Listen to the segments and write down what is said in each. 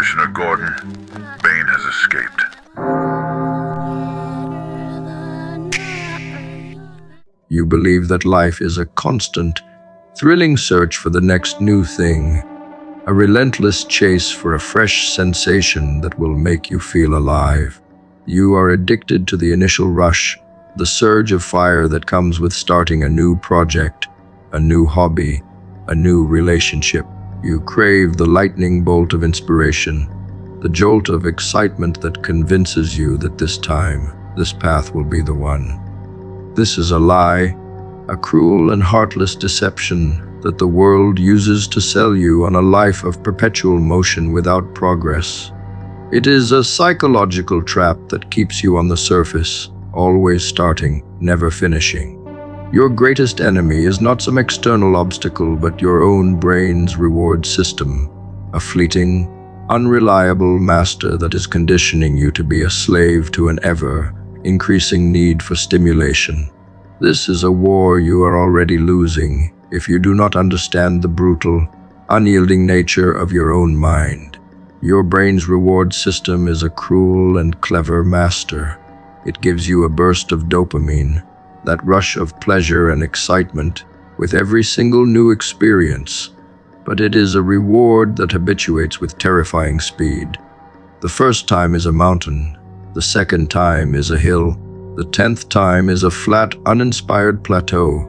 Commissioner Gordon, Bane has escaped. You believe that life is a constant, thrilling search for the next new thing, a relentless chase for a fresh sensation that will make you feel alive. You are addicted to the initial rush, the surge of fire that comes with starting a new project, a new hobby, a new relationship. You crave the lightning bolt of inspiration, the jolt of excitement that convinces you that this time, this path will be the one. This is a lie, a cruel and heartless deception that the world uses to sell you on a life of perpetual motion without progress. It is a psychological trap that keeps you on the surface, always starting, never finishing. Your greatest enemy is not some external obstacle, but your own brain's reward system, a fleeting, unreliable master that is conditioning you to be a slave to an ever-increasing need for stimulation. This is a war you are already losing if you do not understand the brutal, unyielding nature of your own mind. Your brain's reward system is a cruel and clever master. It gives you a burst of dopamine, that rush of pleasure and excitement with every single new experience, but it is a reward that habituates with terrifying speed. The first time is a mountain, the second time is a hill, the 10th time is a flat, uninspired plateau.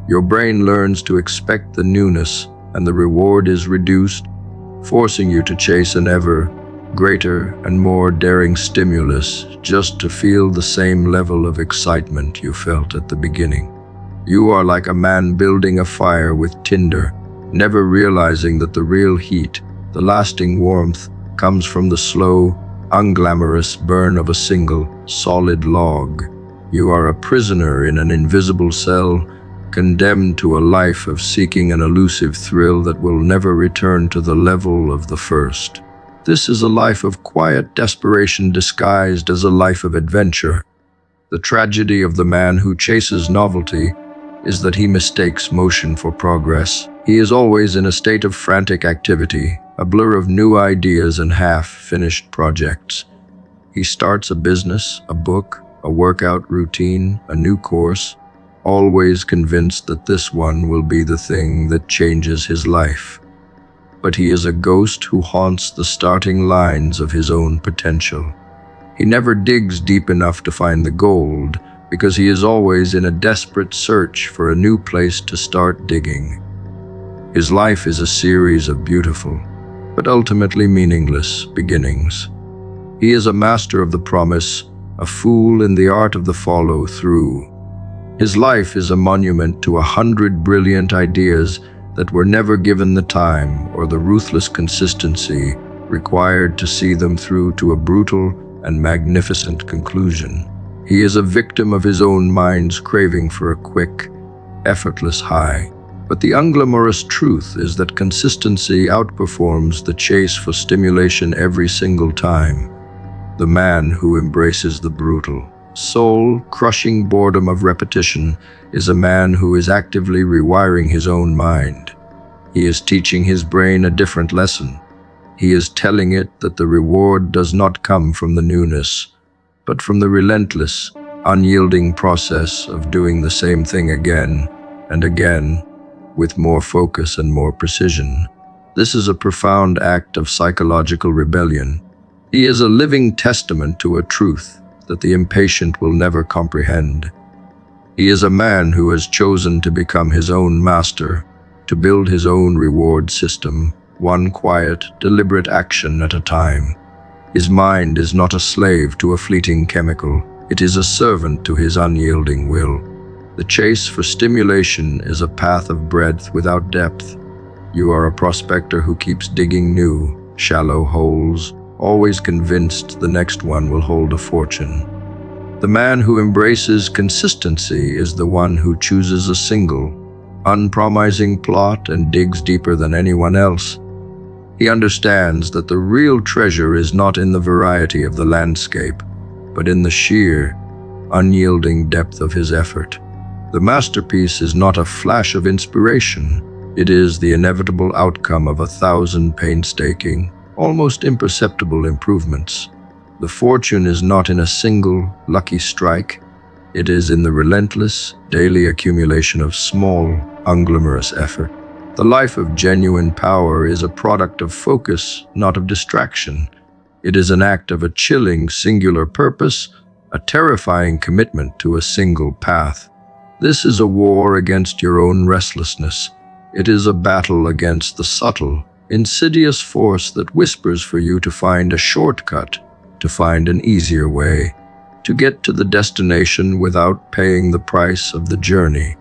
Your brain learns to expect the newness, and the reward is reduced, forcing you to chase an ever greater and more daring stimulus just to feel the same level of excitement you felt at the beginning. You are like a man building a fire with tinder, never realizing that the real heat, the lasting warmth, comes from the slow, unglamorous burn of a single, solid log. You are a prisoner in an invisible cell, condemned to a life of seeking an elusive thrill that will never return to the level of the first. This is a life of quiet desperation disguised as a life of adventure. The tragedy of the man who chases novelty is that he mistakes motion for progress. He is always in a state of frantic activity, a blur of new ideas and half-finished projects. He starts a business, a book, a workout routine, a new course, always convinced that this one will be the thing that changes his life. But he is a ghost who haunts the starting lines of his own potential. He never digs deep enough to find the gold, because he is always in a desperate search for a new place to start digging. His life is a series of beautiful, but ultimately meaningless beginnings. He is a master of the promise, a fool in the art of the follow-through. His life is a monument to 100 brilliant ideas that were never given the time or the ruthless consistency required to see them through to a brutal and magnificent conclusion. He is a victim of his own mind's craving for a quick, effortless high. But the unglamorous truth is that consistency outperforms the chase for stimulation every single time. The man who embraces the brutal, soul-crushing boredom of repetition is a man who is actively rewiring his own mind. He is teaching his brain a different lesson. He is telling it that the reward does not come from the newness, but from the relentless, unyielding process of doing the same thing again and again, with more focus and more precision. This is a profound act of psychological rebellion. He is a living testament to a truth that the impatient will never comprehend. He is a man who has chosen to become his own master, to build his own reward system, one quiet, deliberate action at a time. His mind is not a slave to a fleeting chemical. It is a servant to his unyielding will. The chase for stimulation is a path of breadth without depth. You are a prospector who keeps digging new, shallow holes, always convinced the next one will hold a fortune. The man who embraces consistency is the one who chooses a single, unpromising plot and digs deeper than anyone else. He understands that the real treasure is not in the variety of the landscape, but in the sheer, unyielding depth of his effort. The masterpiece is not a flash of inspiration. It is the inevitable outcome of 1,000 painstaking, almost imperceptible improvements. The fortune is not in a single lucky strike. It is in the relentless, daily accumulation of small, unglamorous effort. The life of genuine power is a product of focus, not of distraction. It is an act of a chilling, singular purpose, a terrifying commitment to a single path. This is a war against your own restlessness. It is a battle against the subtle, insidious force that whispers for you to find a shortcut, to find an easier way, to get to the destination without paying the price of the journey.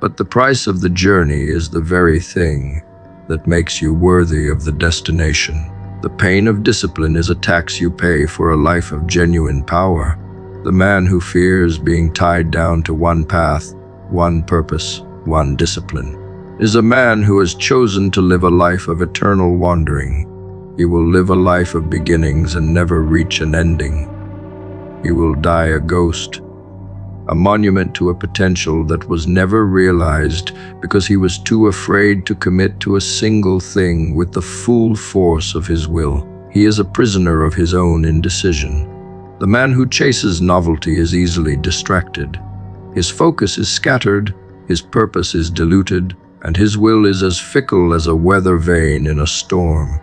But the price of the journey is the very thing that makes you worthy of the destination. The pain of discipline is a tax you pay for a life of genuine power. The man who fears being tied down to one path, one purpose, one discipline, is a man who has chosen to live a life of eternal wandering. He will live a life of beginnings and never reach an ending. He will die a ghost, a monument to a potential that was never realized because he was too afraid to commit to a single thing with the full force of his will. He is a prisoner of his own indecision. The man who chases novelty is easily distracted. His focus is scattered, his purpose is diluted, and his will is as fickle as a weather vane in a storm.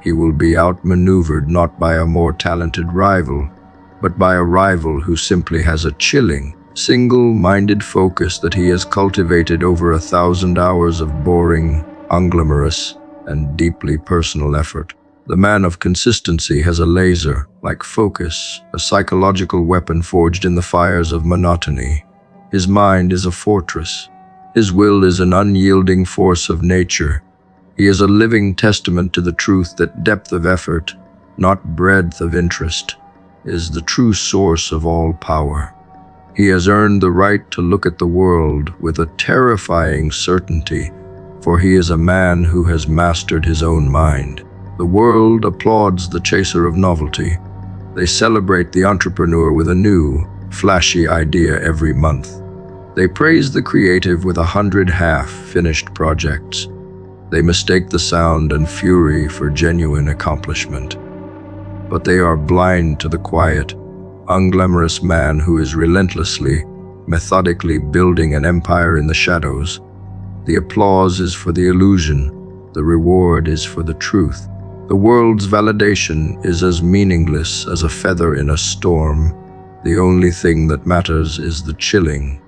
He will be outmaneuvered not by a more talented rival, but by a rival who simply has a chilling, single-minded focus that he has cultivated over 1,000 hours of boring, unglamorous, and deeply personal effort. The man of consistency has a laser-like focus, a psychological weapon forged in the fires of monotony. His mind is a fortress. His will is an unyielding force of nature. He is a living testament to the truth that depth of effort, not breadth of interest, is the true source of all power. He has earned the right to look at the world with a terrifying certainty, for he is a man who has mastered his own mind. The world applauds the chaser of novelty. They celebrate the entrepreneur with a new, flashy idea every month. They praise the creative with 100 half-finished projects. They mistake the sound and fury for genuine accomplishment. But they are blind to the quiet, unglamorous man who is relentlessly, methodically building an empire in the shadows. The applause is for the illusion. The reward is for the truth. The world's validation is as meaningless as a feather in a storm. The only thing that matters is the chilling,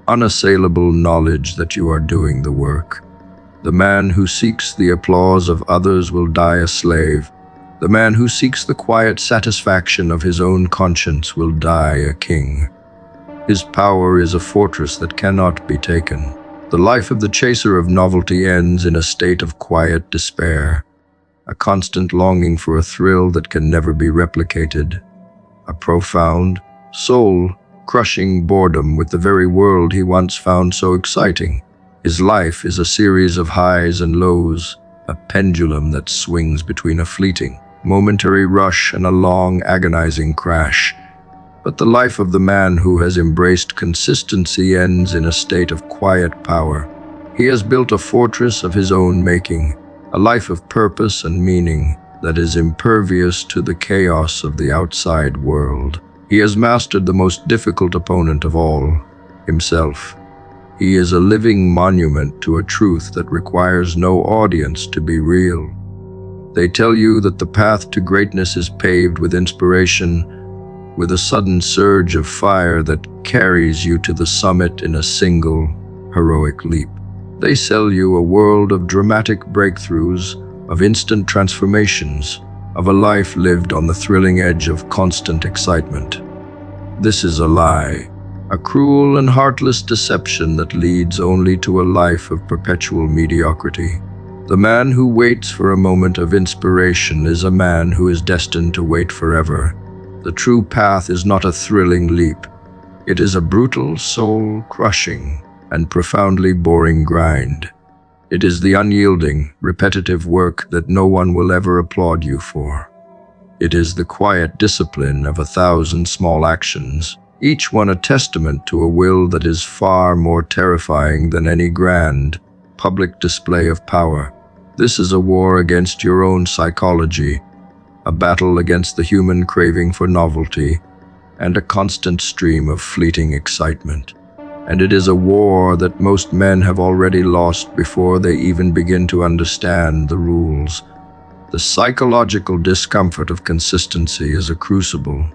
unassailable knowledge that you are doing the work. The man who seeks the applause of others will die a slave. The man who seeks the quiet satisfaction of his own conscience will die a king. His power is a fortress that cannot be taken. The life of the chaser of novelty ends in a state of quiet despair, a constant longing for a thrill that can never be replicated, a profound, soul-crushing boredom with the very world he once found so exciting. His life is a series of highs and lows, a pendulum that swings between a fleeting, momentary rush and a long, agonizing crash. But the life of the man who has embraced consistency ends in a state of quiet power. He has built a fortress of his own making, a life of purpose and meaning that is impervious to the chaos of the outside world. He has mastered the most difficult opponent of all, himself. He is a living monument to a truth that requires no audience to be real. They tell you that the path to greatness is paved with inspiration, with a sudden surge of fire that carries you to the summit in a single, heroic leap. They sell you a world of dramatic breakthroughs, of instant transformations, of a life lived on the thrilling edge of constant excitement. This is a lie, a cruel and heartless deception that leads only to a life of perpetual mediocrity. The man who waits for a moment of inspiration is a man who is destined to wait forever. The true path is not a thrilling leap. It is a brutal, soul-crushing, and profoundly boring grind. It is the unyielding, repetitive work that no one will ever applaud you for. It is the quiet discipline of 1,000 small actions, each one a testament to a will that is far more terrifying than any grand, public display of power. This is a war against your own psychology, a battle against the human craving for novelty, and a constant stream of fleeting excitement. And it is a war that most men have already lost before they even begin to understand the rules. The psychological discomfort of consistency is a crucible.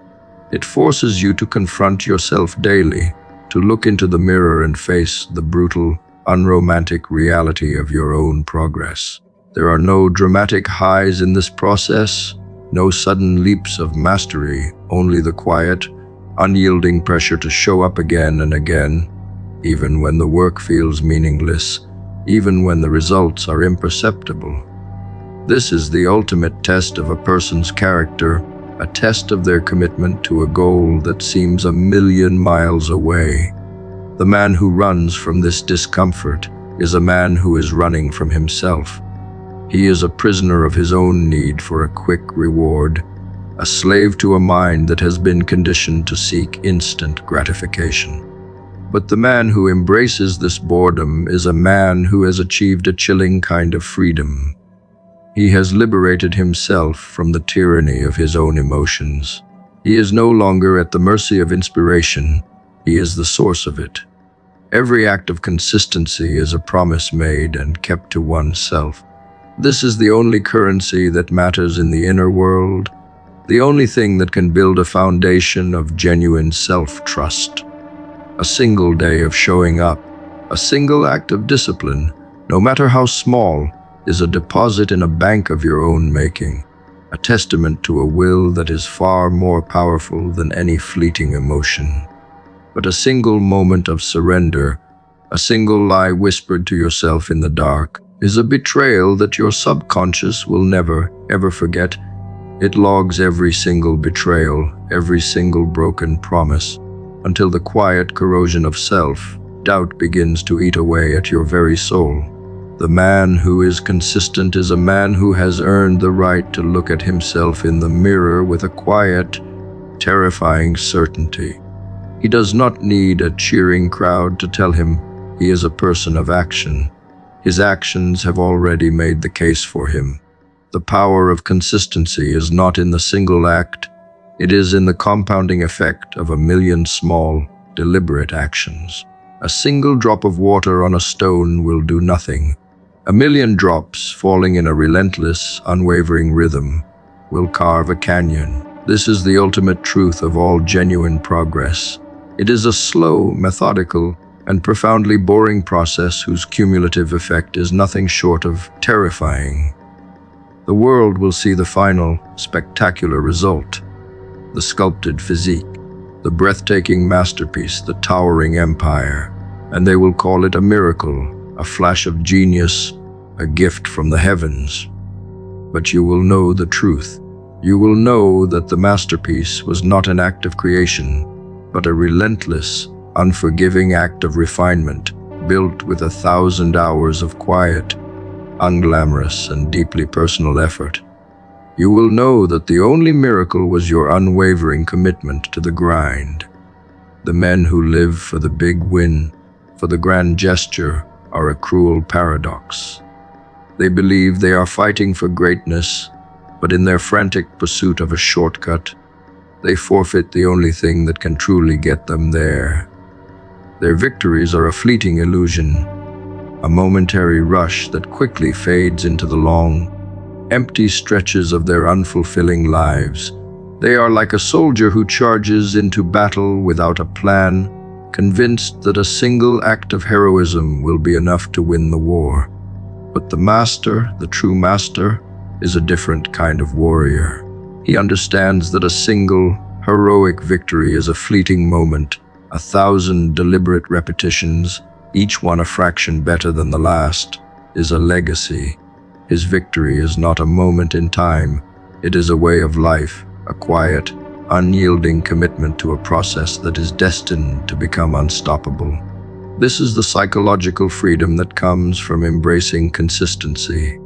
It forces you to confront yourself daily, to look into the mirror and face the brutal, unromantic reality of your own progress. There are no dramatic highs in this process, no sudden leaps of mastery, only the quiet, unyielding pressure to show up again and again, even when the work feels meaningless, even when the results are imperceptible. This is the ultimate test of a person's character, a test of their commitment to a goal that seems a million miles away. The man who runs from this discomfort is a man who is running from himself. He is a prisoner of his own need for a quick reward, a slave to a mind that has been conditioned to seek instant gratification. But the man who embraces this boredom is a man who has achieved a chilling kind of freedom. He has liberated himself from the tyranny of his own emotions. He is no longer at the mercy of inspiration. He is the source of it. Every act of consistency is a promise made and kept to oneself. This is the only currency that matters in the inner world, the only thing that can build a foundation of genuine self-trust. A single day of showing up, a single act of discipline, no matter how small, is a deposit in a bank of your own making, a testament to a will that is far more powerful than any fleeting emotion. But a single moment of surrender, a single lie whispered to yourself in the dark, is a betrayal that your subconscious will never, ever forget. It logs every single betrayal, every single broken promise, until the quiet corrosion of self-doubt begins to eat away at your very soul. The man who is consistent is a man who has earned the right to look at himself in the mirror with a quiet, terrifying certainty. He does not need a cheering crowd to tell him he is a person of action. His actions have already made the case for him. The power of consistency is not in the single act, it is in the compounding effect of a million small, deliberate actions. A single drop of water on a stone will do nothing. A million drops falling in a relentless, unwavering rhythm will carve a canyon. This is the ultimate truth of all genuine progress. It is a slow, methodical, and profoundly boring process whose cumulative effect is nothing short of terrifying. The world will see the final, spectacular result, the sculpted physique, the breathtaking masterpiece, the towering empire, and they will call it a miracle, a flash of genius, a gift from the heavens. But you will know the truth. You will know that the masterpiece was not an act of creation, but a relentless, unforgiving act of refinement, built with 1,000 hours of quiet, unglamorous, and deeply personal effort. You will know that the only miracle was your unwavering commitment to the grind. The men who live for the big win, for the grand gesture, are a cruel paradox. They believe they are fighting for greatness, but in their frantic pursuit of a shortcut, they forfeit the only thing that can truly get them there. Their victories are a fleeting illusion, a momentary rush that quickly fades into the long, empty stretches of their unfulfilling lives. They are like a soldier who charges into battle without a plan, convinced that a single act of heroism will be enough to win the war. But the master, the true master, is a different kind of warrior. He understands that a single, heroic victory is a fleeting moment, 1,000 deliberate repetitions, each one a fraction better than the last, is a legacy. His victory is not a moment in time, it is a way of life, a quiet, unyielding commitment to a process that is destined to become unstoppable. This is the psychological freedom that comes from embracing consistency.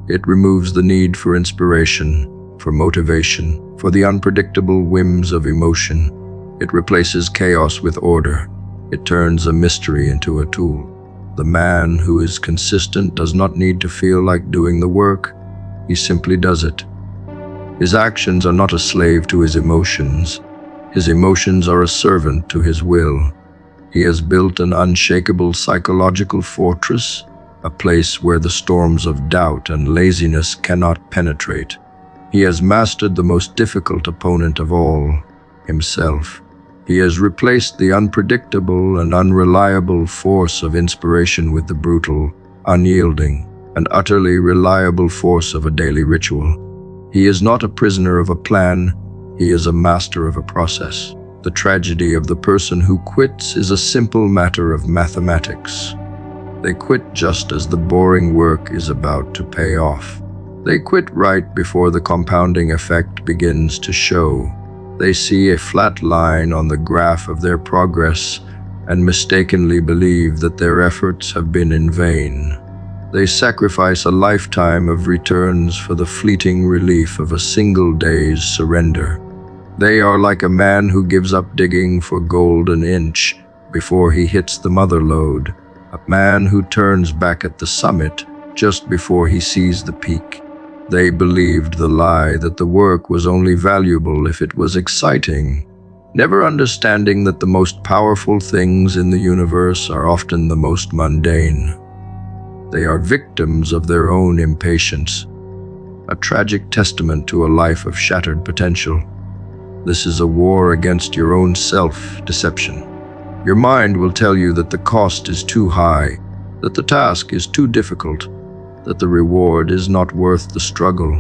It removes the need for inspiration, for motivation, for the unpredictable whims of emotion. It replaces chaos with order. It turns a mystery into a tool. The man who is consistent does not need to feel like doing the work. He simply does it. His actions are not a slave to his emotions. His emotions are a servant to his will. He has built an unshakable psychological fortress, a place where the storms of doubt and laziness cannot penetrate. He has mastered the most difficult opponent of all, himself. He has replaced the unpredictable and unreliable force of inspiration with the brutal, unyielding, and utterly reliable force of a daily ritual. He is not a prisoner of a plan, he is a master of a process. The tragedy of the person who quits is a simple matter of mathematics. They quit just as the boring work is about to pay off. They quit right before the compounding effect begins to show. They see a flat line on the graph of their progress and mistakenly believe that their efforts have been in vain. They sacrifice a lifetime of returns for the fleeting relief of a single day's surrender. They are like a man who gives up digging for gold an inch before he hits the mother lode, a man who turns back at the summit just before he sees the peak. They believed the lie that the work was only valuable if it was exciting, never understanding that the most powerful things in the universe are often the most mundane. They are victims of their own impatience, a tragic testament to a life of shattered potential. This is a war against your own self-deception. Your mind will tell you that the cost is too high, that the task is too difficult, that the reward is not worth the struggle.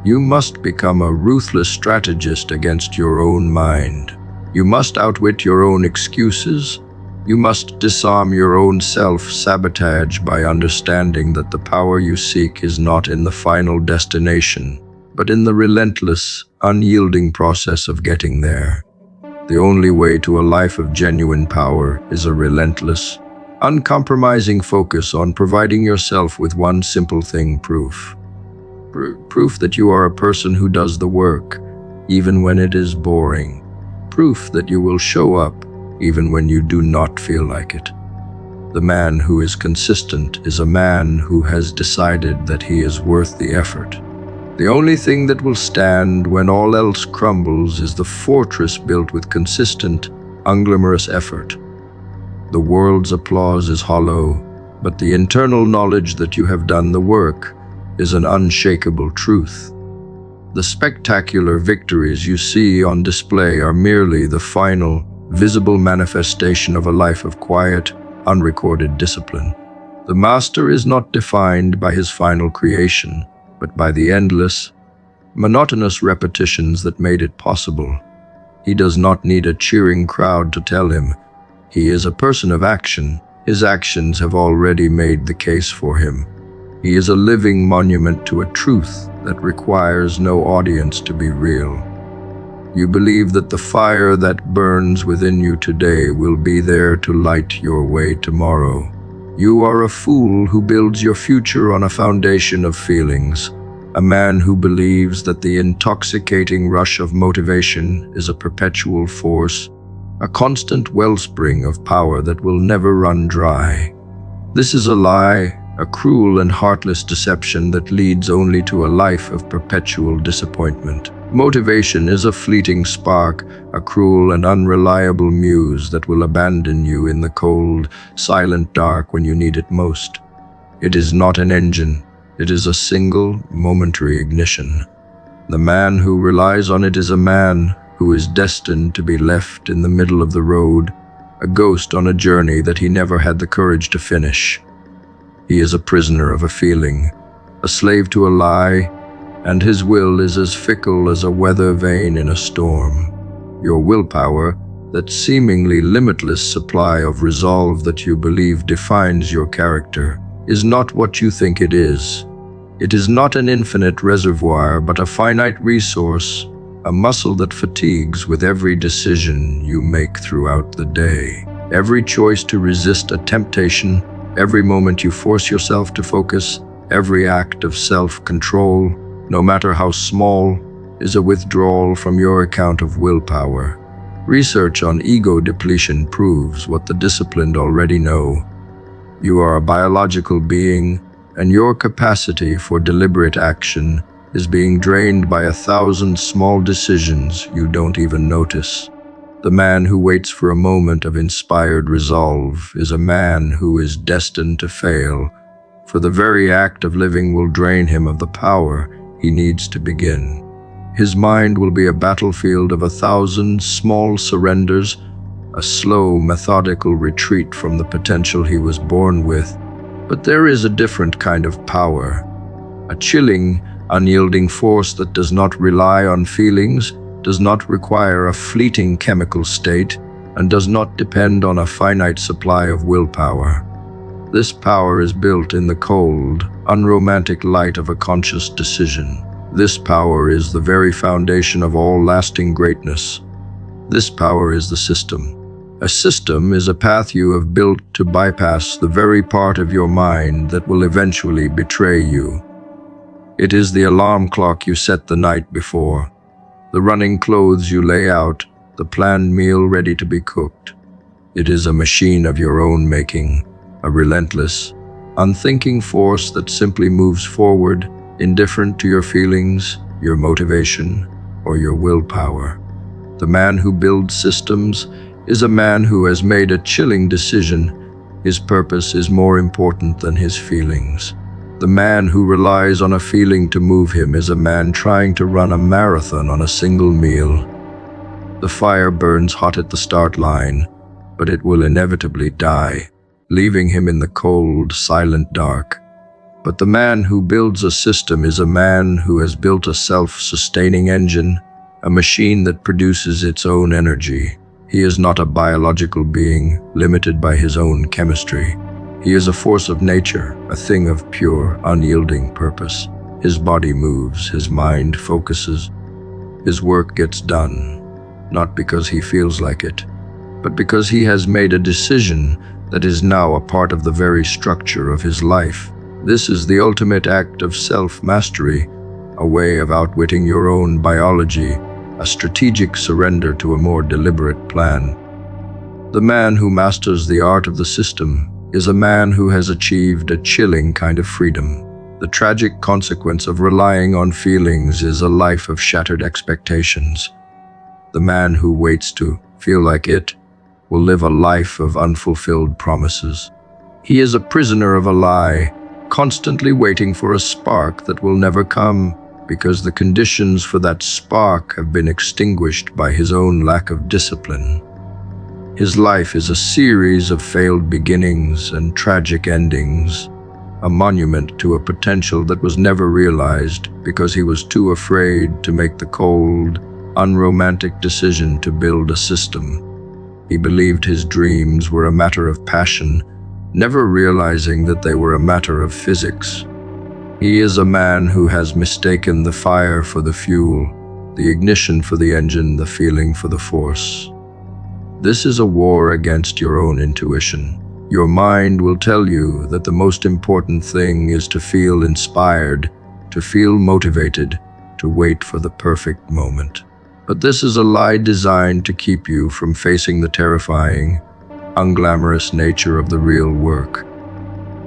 You must become a ruthless strategist against your own mind. You must outwit your own excuses. You must disarm your own self-sabotage by understanding that the power you seek is not in the final destination, but in the relentless, unyielding process of getting there. The only way to a life of genuine power is a relentless, uncompromising focus on providing yourself with one simple thing: proof. Proof that you are a person who does the work, even when it is boring. Proof that you will show up, even when you do not feel like it. The man who is consistent is a man who has decided that he is worth the effort. The only thing that will stand when all else crumbles is the fortress built with consistent, unglamorous effort. The world's applause is hollow, but the internal knowledge that you have done the work is an unshakable truth. The spectacular victories you see on display are merely the final, visible manifestation of a life of quiet, unrecorded discipline. The master is not defined by his final creation, but by the endless, monotonous repetitions that made it possible. He does not need a cheering crowd to tell him. He is a person of action. His actions have already made the case for him. He is a living monument to a truth that requires no audience to be real. You believe that the fire that burns within you today will be there to light your way tomorrow. You are a fool who builds your future on a foundation of feelings, a man who believes that the intoxicating rush of motivation is a perpetual force, a constant wellspring of power that will never run dry. This is a lie, a cruel and heartless deception that leads only to a life of perpetual disappointment. Motivation is a fleeting spark, a cruel and unreliable muse that will abandon you in the cold, silent dark when you need it most. It is not an engine, it is a single, momentary ignition. The man who relies on it is a man who is destined to be left in the middle of the road, a ghost on a journey that he never had the courage to finish. He is a prisoner of a feeling, a slave to a lie, and his will is as fickle as a weather vane in a storm. Your willpower, that seemingly limitless supply of resolve that you believe defines your character, is not what you think it is. It is not an infinite reservoir, but a finite resource, a muscle that fatigues with every decision you make throughout the day. Every choice to resist a temptation, every moment you force yourself to focus, every act of self-control, no matter how small, is a withdrawal from your account of willpower. Research on ego depletion proves what the disciplined already know. You are a biological being, and your capacity for deliberate action is being drained by 1,000 small decisions you don't even notice. The man who waits for a moment of inspired resolve is a man who is destined to fail, for the very act of living will drain him of the power he needs to begin. His mind will be a battlefield of 1,000 small surrenders, a slow, methodical retreat from the potential he was born with. But there is a different kind of power, a chilling, unyielding force that does not rely on feelings, does not require a fleeting chemical state, and does not depend on a finite supply of willpower. This power is built in the cold, unromantic light of a conscious decision. This power is the very foundation of all lasting greatness. This power is the system. A system is a path you have built to bypass the very part of your mind that will eventually betray you. It is the alarm clock you set the night before, the running clothes you lay out, the planned meal ready to be cooked. It is a machine of your own making, a relentless, unthinking force that simply moves forward, indifferent to your feelings, your motivation, or your willpower. The man who builds systems is a man who has made a chilling decision. His purpose is more important than his feelings. The man who relies on a feeling to move him is a man trying to run a marathon on a single meal. The fire burns hot at the start line, but it will inevitably die, leaving him in the cold, silent dark. But the man who builds a system is a man who has built a self-sustaining engine, a machine that produces its own energy. He is not a biological being limited by his own chemistry. He is a force of nature, a thing of pure, unyielding purpose. His body moves, his mind focuses. His work gets done, not because he feels like it, but because he has made a decision that is now a part of the very structure of his life. This is the ultimate act of self-mastery, a way of outwitting your own biology, a strategic surrender to a more deliberate plan. The man who masters the art of the system is a man who has achieved a chilling kind of freedom. The tragic consequence of relying on feelings is a life of shattered expectations. The man who waits to feel like it will live a life of unfulfilled promises. He is a prisoner of a lie, constantly waiting for a spark that will never come, because the conditions for that spark have been extinguished by his own lack of discipline. His life is a series of failed beginnings and tragic endings, a monument to a potential that was never realized because he was too afraid to make the cold, unromantic decision to build a system. He believed his dreams were a matter of passion, never realizing that they were a matter of physics. He is a man who has mistaken the fire for the fuel, the ignition for the engine, the feeling for the force. This is a war against your own intuition. Your mind will tell you that the most important thing is to feel inspired, to feel motivated, to wait for the perfect moment. But this is a lie designed to keep you from facing the terrifying, unglamorous nature of the real work.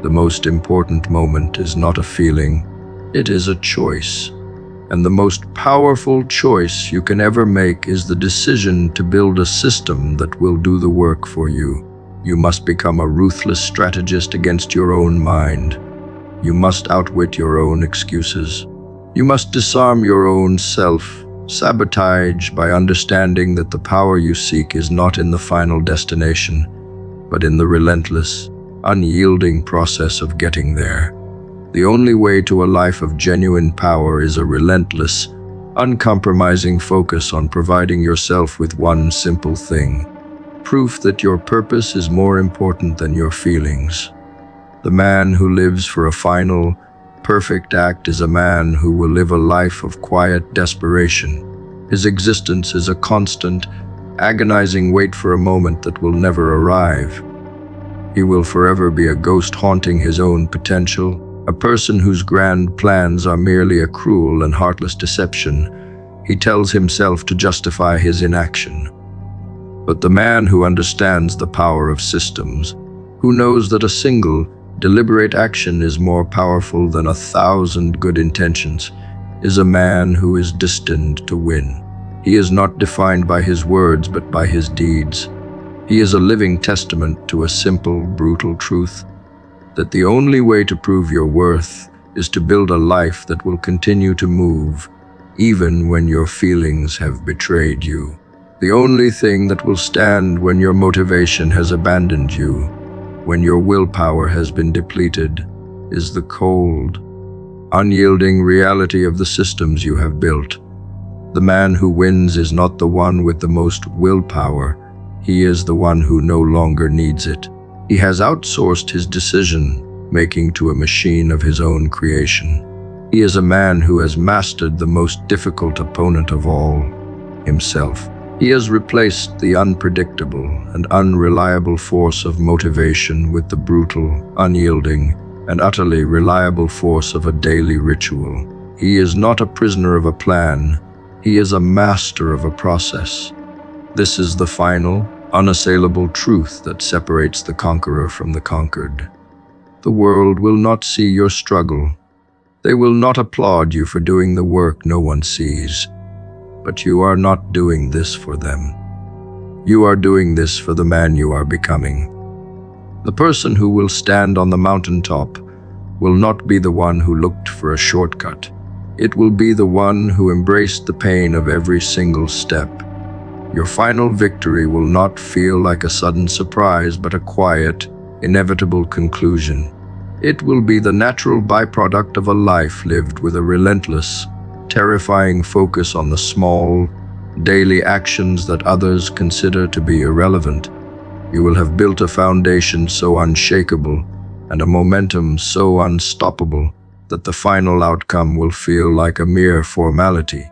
The most important moment is not a feeling, it is a choice. And the most powerful choice you can ever make is the decision to build a system that will do the work for you. You must become a ruthless strategist against your own mind. You must outwit your own excuses. You must disarm your own self-sabotage by understanding that the power you seek is not in the final destination, but in the relentless, unyielding process of getting there. The only way to a life of genuine power is a relentless, uncompromising focus on providing yourself with one simple thing: proof that your purpose is more important than your feelings. The man who lives for a final, perfect act is a man who will live a life of quiet desperation. His existence is a constant, agonizing wait for a moment that will never arrive. He will forever be a ghost haunting his own potential, a person whose grand plans are merely a cruel and heartless deception. He tells himself to justify his inaction. But the man who understands the power of systems, who knows that a single, deliberate action is more powerful than 1,000 good intentions, is a man who is destined to win. He is not defined by his words but by his deeds. He is a living testament to a simple, brutal truth, that the only way to prove your worth is to build a life that will continue to move, even when your feelings have betrayed you. The only thing that will stand when your motivation has abandoned you, when your willpower has been depleted, is the cold, unyielding reality of the systems you have built. The man who wins is not the one with the most willpower. He is the one who no longer needs it. He has outsourced his decision-making to a machine of his own creation. He is a man who has mastered the most difficult opponent of all, himself. He has replaced the unpredictable and unreliable force of motivation with the brutal, unyielding, and utterly reliable force of a daily ritual. He is not a prisoner of a plan. He is a master of a process. This is the final, unassailable truth that separates the conqueror from the conquered. The world will not see your struggle. They will not applaud you for doing the work no one sees. But you are not doing this for them. You are doing this for the man you are becoming. The person who will stand on the mountaintop will not be the one who looked for a shortcut. It will be the one who embraced the pain of every single step. Your final victory will not feel like a sudden surprise, but a quiet, inevitable conclusion. It will be the natural byproduct of a life lived with a relentless, terrifying focus on the small, daily actions that others consider to be irrelevant. You will have built a foundation so unshakable and a momentum so unstoppable that the final outcome will feel like a mere formality.